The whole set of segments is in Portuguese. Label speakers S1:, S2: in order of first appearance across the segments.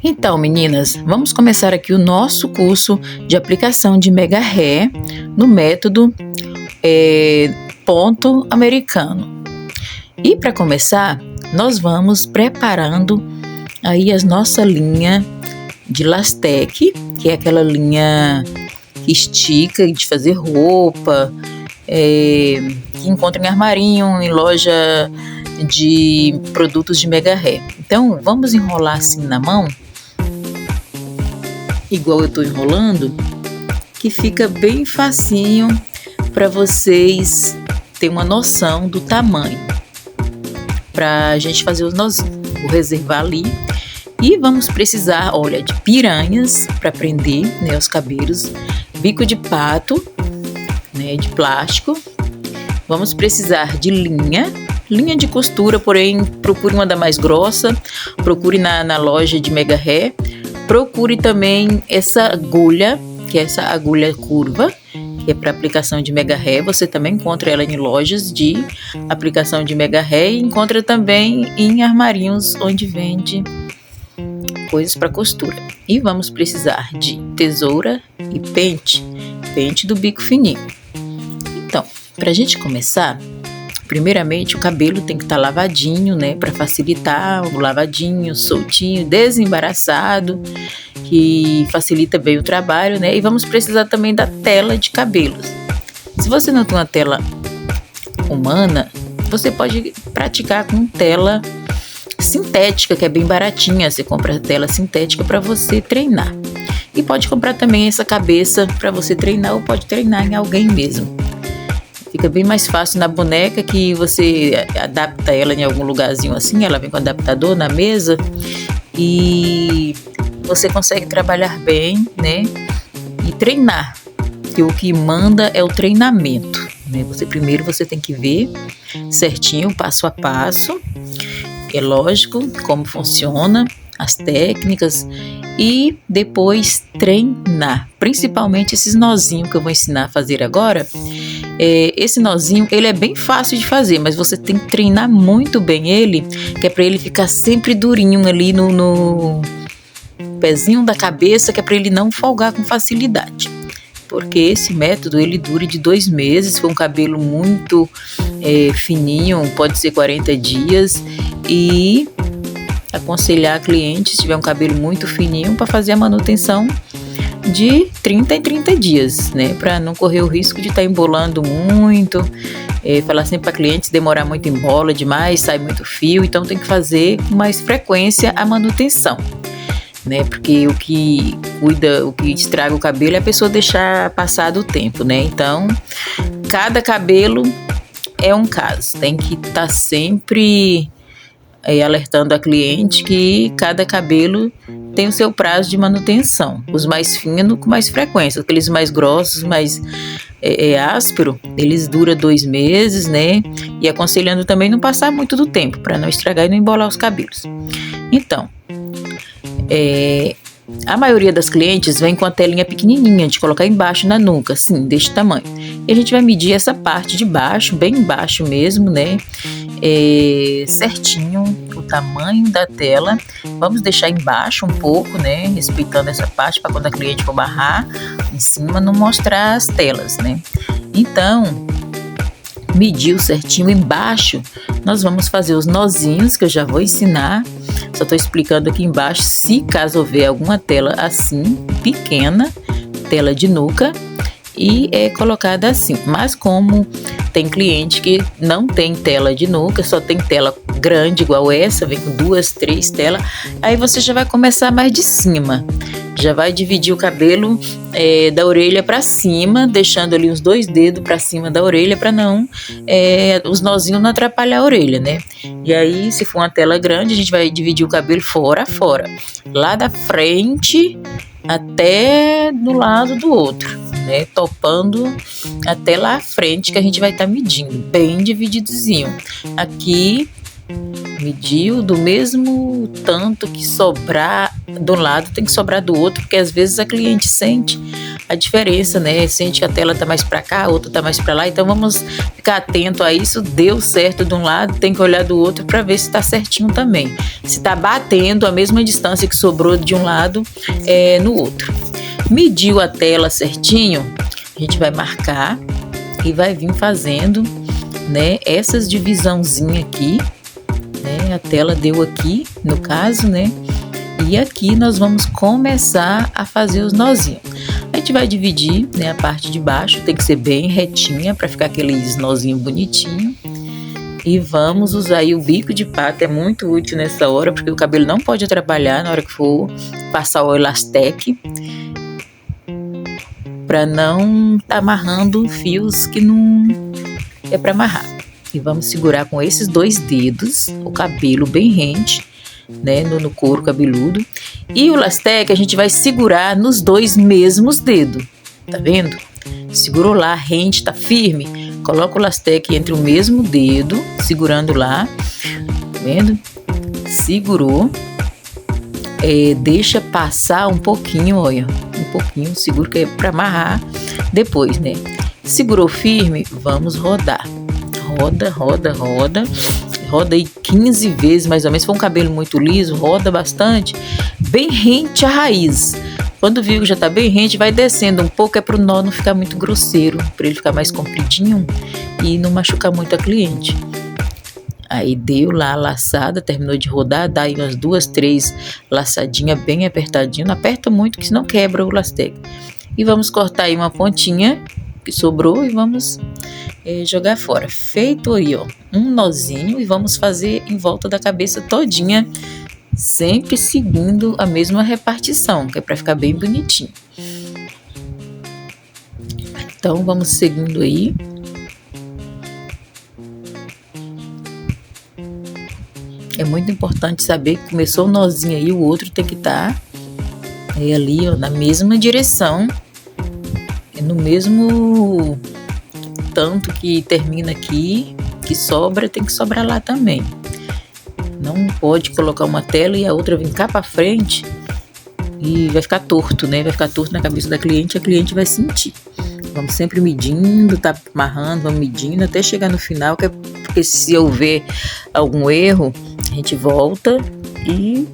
S1: Então, meninas, vamos começar aqui o nosso curso de aplicação de mega ré no método ponto americano. E para começar, nós vamos preparando aí a nossa linha de lastec, que é aquela linha que estica de fazer roupa, que encontra em armarinho, em loja de produtos de mega ré. Então, vamos enrolar assim na mão, igual eu estou enrolando, que fica bem facinho para vocês terem uma noção do tamanho, para a gente fazer os nozinhos. Vou reservar ali. E vamos precisar, olha, de piranhas para prender, né, os cabelos, bico de pato, né, de plástico. Vamos precisar de linha de costura, porém procure uma da mais grossa, procure na loja de mega ré. Procure também essa agulha, que é essa agulha curva, que é para aplicação de mega ré. Você também encontra ela em lojas de aplicação de mega ré e encontra também em armarinhos onde vende coisas para costura. E vamos precisar de tesoura e pente do bico fininho. Então, para a gente começar, primeiramente o cabelo tem que estar lavadinho, né, para facilitar o lavadinho, soltinho, desembaraçado, que facilita bem o trabalho, né? E vamos precisar também da tela de cabelos. Se você não tem uma tela humana, você pode praticar com tela sintética, que é bem baratinha. Você compra tela sintética para você treinar. E pode comprar também essa cabeça para você treinar, ou pode treinar em alguém mesmo. Fica bem mais fácil na boneca, que você adapta ela em algum lugarzinho assim, ela vem com adaptador na mesa e você consegue trabalhar bem, né? E treinar, que o que manda é o treinamento, né? Primeiro você tem que ver certinho, passo a passo, é lógico, como funciona, as técnicas, e depois treinar, principalmente esses nozinhos que eu vou ensinar a fazer agora. Esse nozinho, ele é bem fácil de fazer, mas você tem que treinar muito bem ele, que é para ele ficar sempre durinho ali no pezinho da cabeça, que é para ele não folgar com facilidade. Porque esse método, ele dura de 2 meses, se for um cabelo muito fininho, pode ser 40 dias, e aconselhar a cliente, se tiver um cabelo muito fininho, para fazer a manutenção de 30 em 30 dias, né? Para não correr o risco de estar embolando muito. Falar sempre para clientes, demorar muito embola demais, sai muito fio, então tem que fazer com mais frequência a manutenção, né? Porque o que estraga o cabelo é a pessoa deixar passar do tempo, né? Então, cada cabelo é um caso, tem que estar sempre alertando a cliente que cada cabelo tem o seu prazo de manutenção. Os mais finos com mais frequência, aqueles mais grossos, mais áspero, eles duram 2 meses, né? E aconselhando também não passar muito do tempo, para não estragar e não embolar os cabelos. Então, a maioria das clientes vem com a telinha pequenininha de colocar embaixo na nuca, assim, deste tamanho. E a gente vai medir essa parte de baixo, bem embaixo mesmo, né? Certinho o tamanho da tela. Vamos deixar embaixo um pouco, né? Respeitando essa parte, para quando a cliente for barrar em cima, não mostrar as telas, né? Então, mediu certinho embaixo, nós vamos fazer os nozinhos, que eu já vou ensinar. Só estou explicando aqui embaixo, se caso houver alguma tela assim, pequena, tela de nuca, e é colocada assim. Mas como tem cliente que não tem tela de nuca, só tem tela grande igual essa, vem com 2, 3 telas, aí você já vai começar mais de cima. Já vai dividir o cabelo da orelha para cima, deixando ali os 2 dedos para cima da orelha, para não os nozinhos não atrapalhar a orelha, né? E aí, se for uma tela grande, a gente vai dividir o cabelo fora a fora, lá da frente até do lado do outro, né? Topando até lá à frente, que a gente vai estar medindo, bem divididozinho. Aqui mediu do mesmo tanto que sobrar do lado, tem que sobrar do outro, porque às vezes a cliente sente a diferença, né? Sente que a tela tá mais para cá, a outra tá mais para lá, então vamos ficar atento a isso. Deu certo de um lado, tem que olhar do outro para ver se tá certinho também. Se tá batendo a mesma distância que sobrou de um lado no outro. Mediu a tela certinho, a gente vai marcar e vai vir fazendo, né, essas divisãozinhas aqui, né? A tela deu aqui, no caso, né? E aqui nós vamos começar a fazer os nozinhos. A gente vai dividir, né, a parte de baixo, tem que ser bem retinha para ficar aqueles nozinhos bonitinhos. E vamos usar aí o bico de pato, é muito útil nessa hora, porque o cabelo não pode atrapalhar na hora que for passar o Elastec, para não tá amarrando fios que não é para amarrar. E vamos segurar com esses 2 dedos o cabelo bem rente, né, no couro cabeludo. E o Elastec a gente vai segurar nos 2 mesmos dedos, tá vendo? Segurou lá, rente, tá firme. Coloca o Elastec entre o mesmo dedo, segurando lá, tá vendo? Segurou. Deixa passar um pouquinho, olha, um pouquinho, segura que é para amarrar depois, né? Segurou firme, vamos rodar. Roda, roda, roda. Roda aí 15 vezes mais ou menos. Se for um cabelo muito liso, roda bastante, bem rente à raiz. Quando viu que já tá bem rente, vai descendo um pouco, é pro nó não ficar muito grosseiro, para ele ficar mais compridinho e não machucar muito a cliente. Aí deu lá a laçada, terminou de rodar, dá aí umas 2, 3 laçadinhas bem apertadinho. Não aperta muito que senão quebra o Elastec. E vamos cortar aí uma pontinha que sobrou e vamos jogar fora. Feito aí, ó, um nozinho, e vamos fazer em volta da cabeça todinha, sempre seguindo a mesma repartição, que é para ficar bem bonitinho. Então vamos seguindo aí. É muito importante saber que começou o nozinho aí, o outro tem que estar ali, ó, na mesma direção, no mesmo tanto que termina aqui, que sobra, tem que sobrar lá também. Não pode colocar uma tela e a outra vir cá para frente e vai ficar torto, né? Vai ficar torto na cabeça da cliente, a cliente vai sentir. Vamos sempre medindo, tá amarrando, vamos medindo até chegar no final, porque se houver algum erro, a gente volta e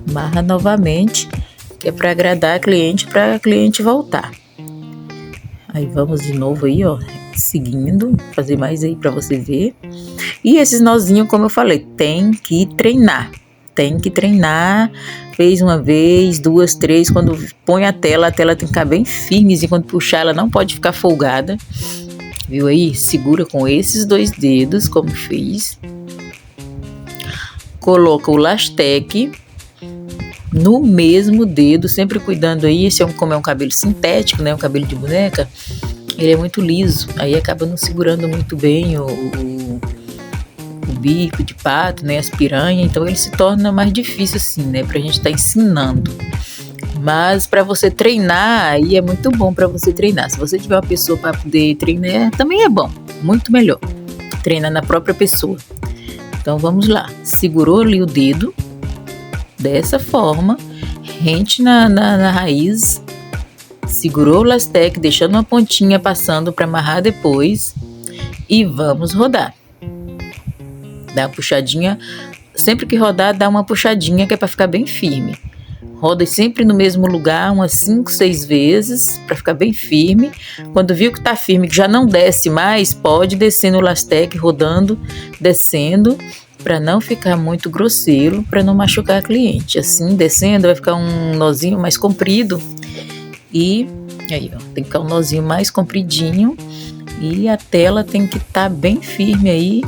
S1: amarra novamente, que é para agradar a cliente, para a cliente voltar. Aí vamos de novo aí, ó, seguindo, fazer mais aí para você ver. E esses nozinhos, como eu falei, tem que treinar. Tem que treinar, fez uma vez, 2, 3, quando põe a tela tem que ficar bem firme, e quando puxar ela não pode ficar folgada. Viu aí? Segura com esses 2 dedos, como fiz. Coloca o Elastec no mesmo dedo, sempre cuidando aí, como é um cabelo sintético, né, um cabelo de boneca, ele é muito liso, aí acaba não segurando muito bem o bico de pato, né, as piranhas, então ele se torna mais difícil assim, né, pra gente estar ensinando. Mas para você treinar, aí é muito bom para você treinar. Se você tiver uma pessoa para poder treinar, também é bom, muito melhor treinar na própria pessoa. Então vamos lá, segurou ali o dedo, dessa forma, rente na raiz, segurou o Elastec, deixando uma pontinha passando para amarrar depois, e vamos rodar. Dá uma puxadinha, sempre que rodar, dá uma puxadinha que é para ficar bem firme. Roda sempre no mesmo lugar, umas 5, 6 vezes, para ficar bem firme. Quando viu que tá firme, que já não desce mais, pode descer no Elastec, rodando, descendo, para não ficar muito grosseiro, para não machucar a cliente. Assim, descendo, vai ficar um nozinho mais comprido. E aí, ó, tem que ficar um nozinho mais compridinho. E a tela tem que estar bem firme aí,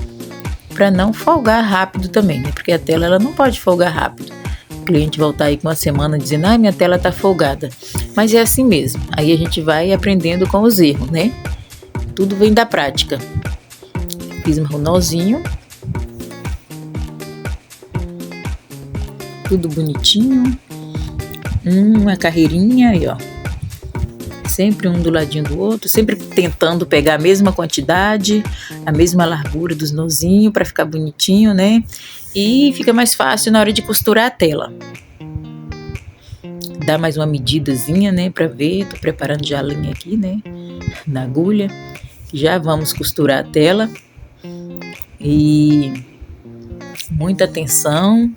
S1: para não folgar rápido também, né? Porque a tela ela não pode folgar rápido. O cliente voltar aí com uma semana dizendo, minha tela tá folgada. Mas é assim mesmo. Aí a gente vai aprendendo com os erros, né? Tudo vem da prática. Fiz um nozinho. Tudo bonitinho. Uma carreirinha aí, ó. Sempre um do ladinho do outro, sempre tentando pegar a mesma quantidade, a mesma largura dos nozinhos para ficar bonitinho, né? E fica mais fácil na hora de costurar a tela. dar mais uma medidazinha, né, pra ver. Tô preparando já a linha aqui, né, na agulha. Já vamos costurar a tela. E muita atenção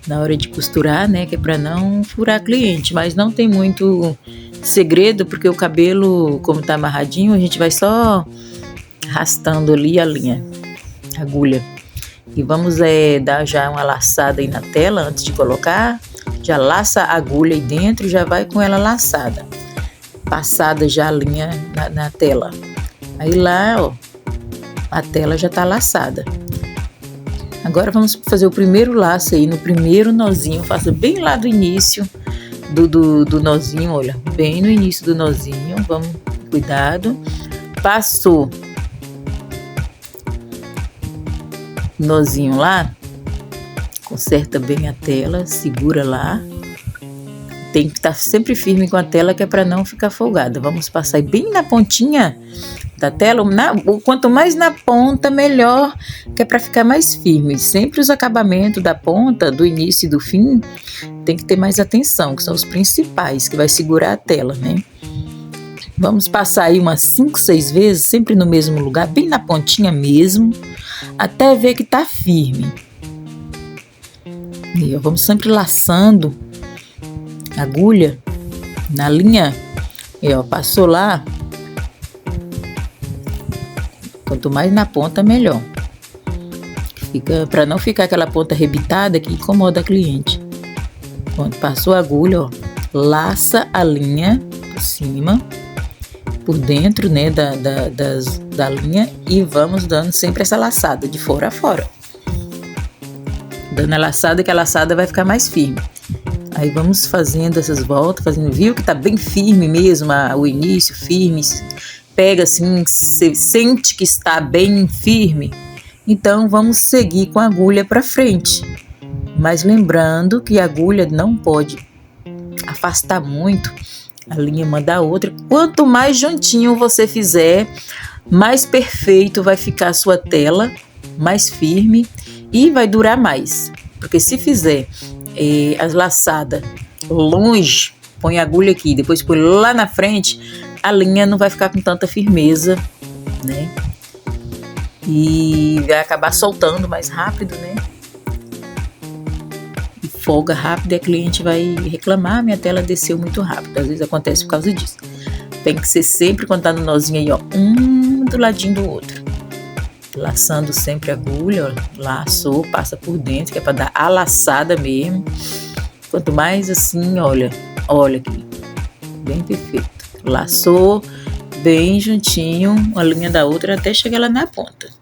S1: na hora de costurar, né, que é pra não furar cliente. Mas não tem muito segredo, porque o cabelo, como tá amarradinho, a gente vai só arrastando ali a linha, a agulha. E vamos dar já uma laçada aí na tela antes de colocar. Já laça a agulha aí dentro e já vai com ela laçada. Passada já a linha na tela. Aí lá, ó, a tela já tá laçada. Agora vamos fazer o primeiro laço aí, no primeiro nozinho. Faça bem lá do início do nozinho, olha. Bem no início do nozinho. Vamos, cuidado. Passou nozinho lá, conserta bem a tela, segura lá. Tem que estar sempre firme com a tela, que é para não ficar folgada. Vamos passar bem na pontinha da tela, quanto mais na ponta, melhor, que é para ficar mais firme. Sempre os acabamentos da ponta, do início e do fim, tem que ter mais atenção, que são os principais, que vai segurar a tela, né? Vamos passar aí umas 5, 6 vezes, sempre no mesmo lugar, bem na pontinha mesmo, até ver que tá firme. E vamos sempre laçando a agulha na linha. E ó, passou lá. Quanto mais na ponta, melhor. Fica, para não ficar aquela ponta arrebitada que incomoda a cliente. Quando passou a agulha, ó, laça a linha por cima, por dentro, né, da linha, e vamos dando sempre essa laçada de fora a fora. Dando a laçada, que a laçada vai ficar mais firme. Aí vamos fazendo essas voltas, viu que tá bem firme mesmo, o início firme, pega assim, você sente que está bem firme, então vamos seguir com a agulha para frente. Mas lembrando que a agulha não pode afastar muito a linha uma da outra. Quanto mais juntinho você fizer, mais perfeito vai ficar a sua tela, mais firme e vai durar mais. Porque se fizer as laçadas longe, põe a agulha aqui, depois põe lá na frente, a linha não vai ficar com tanta firmeza, né? E vai acabar soltando mais rápido, né? Folga rápido e a cliente vai reclamar: minha tela desceu muito rápido. Às vezes acontece por causa disso. Tem que ser sempre, quando tá no nozinho aí, ó, um do ladinho do outro, laçando sempre a agulha, ó, laçou, passa por dentro, que é para dar a laçada mesmo. Quanto mais assim, olha aqui, bem perfeito. Laçou bem juntinho uma linha da outra até chegar lá na ponta.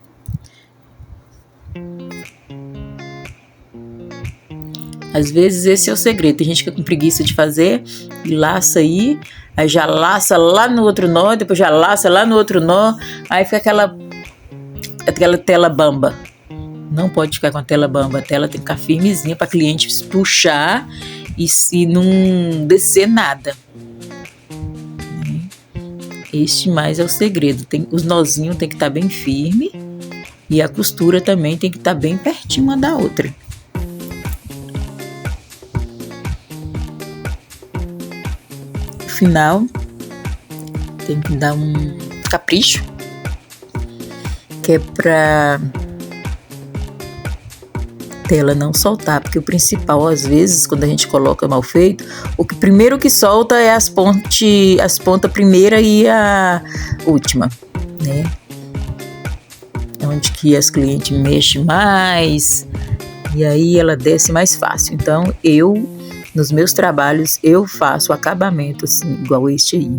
S1: Às vezes esse é o segredo. Tem gente que fica com preguiça de fazer e laça aí já laça lá no outro nó, depois já laça lá no outro nó, aí fica aquela tela bamba. Não pode ficar com a tela bamba, a tela tem que ficar firmezinha para cliente puxar e se não descer nada. Este mais é o segredo. Os nozinhos tem que estar bem firme e a costura também tem que estar bem pertinho uma da outra. Final tem que dar um capricho, que é pra tela não soltar, porque o principal, às vezes, quando a gente coloca mal feito, o que primeiro que solta é as pontas primeira e a última, né? É onde que as clientes mexem mais e aí ela desce mais fácil. Então nos meus trabalhos, eu faço acabamento assim, igual este aí.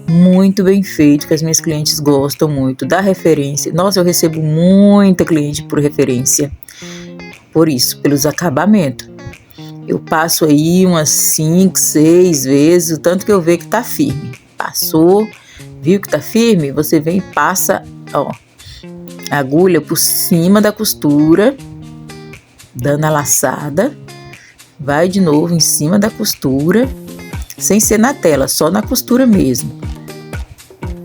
S1: Muito bem feito, que as minhas clientes gostam muito da referência. Nossa, eu recebo muita cliente por referência. Por isso, pelos acabamentos. Eu passo aí umas 5, 6 vezes, o tanto que eu vejo que tá firme. Passou, viu que tá firme? Você vem e passa, ó, a agulha por cima da costura, dando a laçada. Vai de novo em cima da costura, sem ser na tela, só na costura mesmo.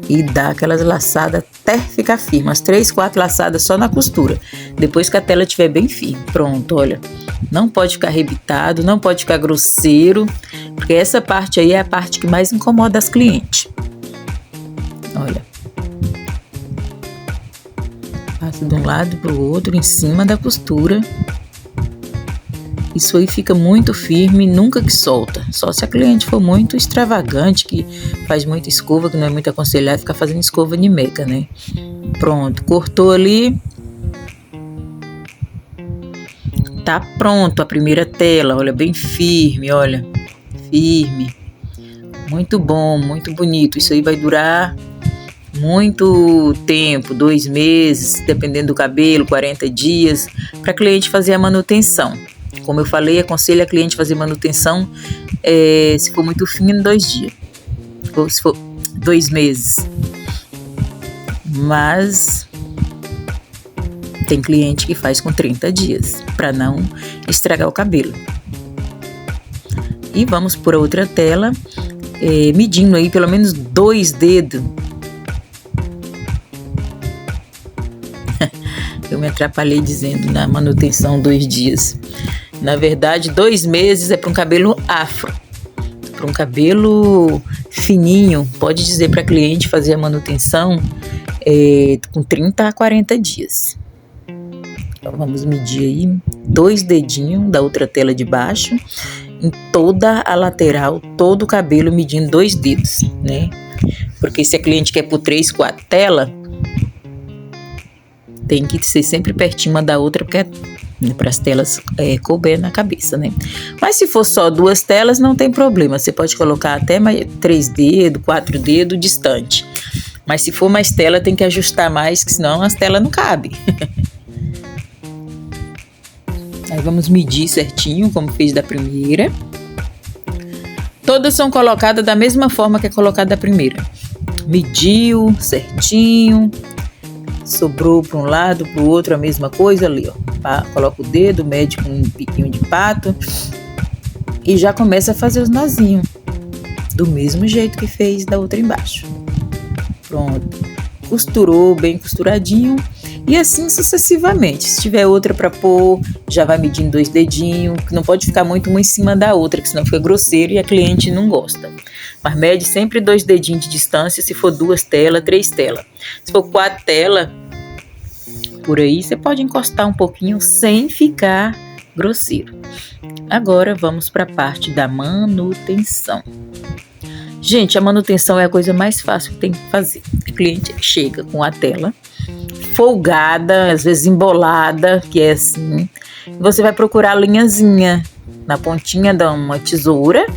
S1: E dá aquelas laçadas até ficar firme, umas 3, 4 laçadas só na costura. Depois que a tela estiver bem firme. Pronto, olha, Não pode ficar arrebitado, não pode ficar grosseiro, porque essa parte aí é a parte que mais incomoda as clientes. Olha. Passa de um lado para o outro, em cima da costura. Isso aí fica muito firme, nunca que solta. Só se a cliente for muito extravagante, que faz muita escova, que não é muito aconselhado ficar fazendo escova de meca, né? Pronto, cortou ali. Tá pronto a primeira tela, olha, bem firme, olha. Firme. Muito bom, muito bonito. Isso aí vai durar muito tempo, 2 meses, dependendo do cabelo, 40 dias, para a cliente fazer a manutenção. Como eu falei, aconselho a cliente fazer manutenção se for muito fino, 2 dias. Ou se for 2 meses. Mas tem cliente que faz com 30 dias, para não estragar o cabelo. E vamos por outra tela, medindo aí pelo menos 2 dedos. Eu me atrapalhei dizendo na manutenção 2 dias. Na verdade, 2 meses é para um cabelo afro. Para um cabelo fininho, pode dizer para a cliente fazer a manutenção com 30 a 40 dias. Então vamos medir aí 2 dedinhos da outra tela de baixo, em toda a lateral, todo o cabelo medindo 2 dedos, né? Porque se a cliente quer por 3, 4 telas, tem que ser sempre pertinho uma da outra, porque para as telas couber na cabeça, né? Mas se for só 2 telas, não tem problema. Você pode colocar até 3 dedos, 4 dedos distante. Mas se for mais tela, tem que ajustar mais, que senão as telas não cabem. Aí vamos medir certinho, como fez da primeira. Todas são colocadas da mesma forma que é colocada a primeira. Mediu certinho. Sobrou para um lado, para o outro a mesma coisa ali, ó. Coloca o dedo, mede com um biquinho de pato e já começa a fazer os nozinhos do mesmo jeito que fez da outra embaixo. Pronto, costurou bem costuradinho e assim sucessivamente. Se tiver outra para pôr, já vai medindo 2 dedinhos, que não pode ficar muito uma em cima da outra, que senão fica grosseiro e a cliente não gosta. Mas mede sempre 2 dedinhos de distância, se for 2 telas, 3 telas. Se for 4 telas, por aí, você pode encostar um pouquinho sem ficar grosseiro. Agora vamos para a parte da manutenção. Gente, a manutenção é a coisa mais fácil que tem que fazer. A cliente chega com a tela folgada, às vezes embolada, que é assim. Você vai procurar a linhazinha na pontinha de uma tesoura,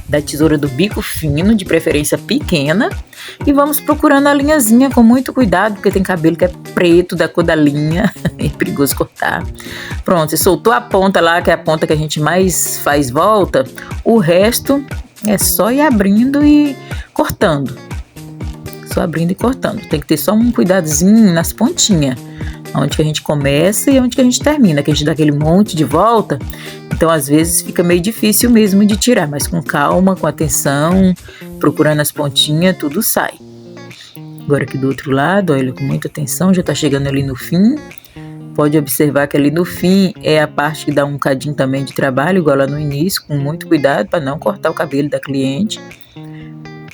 S1: da tesoura do bico fino, de preferência pequena, e vamos procurando a linhazinha com muito cuidado, porque tem cabelo que é preto, da cor da linha, é perigoso cortar. Pronto, você soltou a ponta lá, que é a ponta que a gente mais faz volta, o resto é só ir abrindo e cortando. Só abrindo e cortando. Tem que ter só um cuidadozinho nas pontinhas, onde que a gente começa e onde que a gente termina, que a gente dá aquele monte de volta. Então, às vezes, fica meio difícil mesmo de tirar, mas com calma, com atenção, procurando as pontinhas, tudo sai. Agora aqui do outro lado, olha, com muita atenção, já tá chegando ali no fim. Pode observar que ali no fim é a parte que dá um cadinho também de trabalho, igual lá no início, com muito cuidado para não cortar o cabelo da cliente.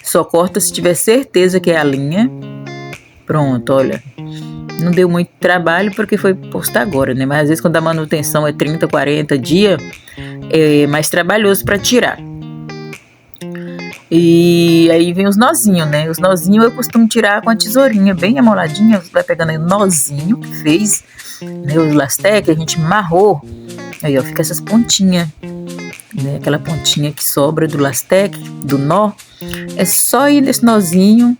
S1: Só corta se tiver certeza que é a linha. Pronto, olha. Não deu muito trabalho porque foi posto agora, né? Mas às vezes quando a manutenção é 30, 40 dias, é mais trabalhoso para tirar. E aí vem os nozinhos, né? Os nozinhos eu costumo tirar com a tesourinha bem amoladinha. Você vai pegando aí o nozinho que fez, né? O elastec, a gente marrou. Aí, ó, fica essas pontinhas, né? Aquela pontinha que sobra do elastec, do nó. É só ir nesse nozinho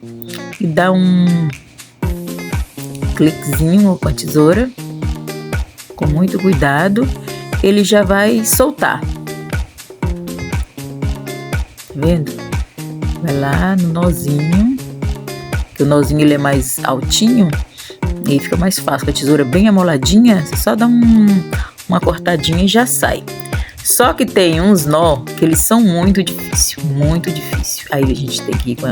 S1: e dar um cliquezinho com a tesoura, com muito cuidado, ele já vai soltar. Tá vendo? Vai lá no nozinho, que o nozinho ele é mais altinho, e aí fica mais fácil. Com a tesoura bem amoladinha, você só dá uma cortadinha e já sai. Só que tem uns nó que eles são muito difícil, muito difícil. Aí a gente tem que ir com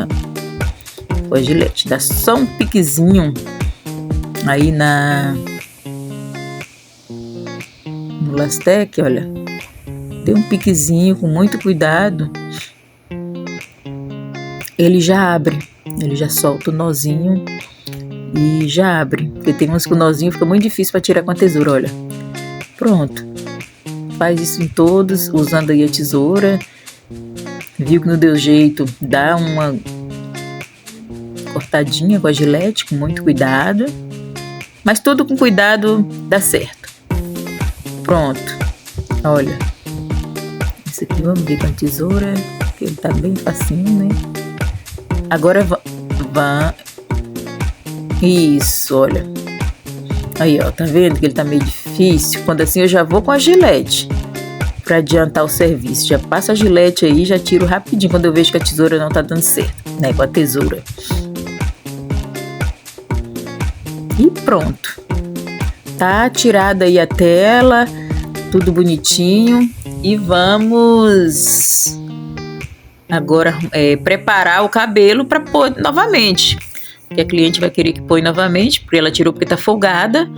S1: a gilete, dá só um no Lastec, olha, tem um piquezinho, com muito cuidado, ele já abre, ele já solta o nozinho e já abre, porque tem uns que o nozinho fica muito difícil para tirar com a tesoura, olha. Pronto, faz isso em todos, usando aí a tesoura. Viu que não deu jeito, dá uma cortadinha com a gilete, com muito cuidado, mas tudo com cuidado dá certo. Pronto, olha, esse aqui vamos ver com a tesoura, que ele tá bem facinho, né? Agora isso, olha, aí ó, tá vendo que ele tá meio difícil? Quando assim eu já vou com a gilete para adiantar o serviço, já passo a gilete aí, já tiro rapidinho quando eu vejo que a tesoura não tá dando certo, né, com a tesoura. E pronto, tá tirada aí a tela, tudo bonitinho, e vamos agora preparar o cabelo para pôr novamente, porque a cliente vai querer que põe novamente, porque ela tirou porque tá folgada,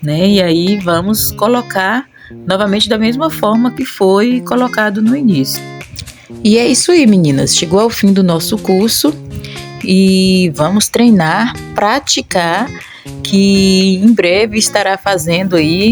S1: né, e aí vamos colocar novamente da mesma forma que foi colocado no início. E é isso aí, meninas, chegou ao fim do nosso curso e vamos treinar, praticar, que em breve estará fazendo aí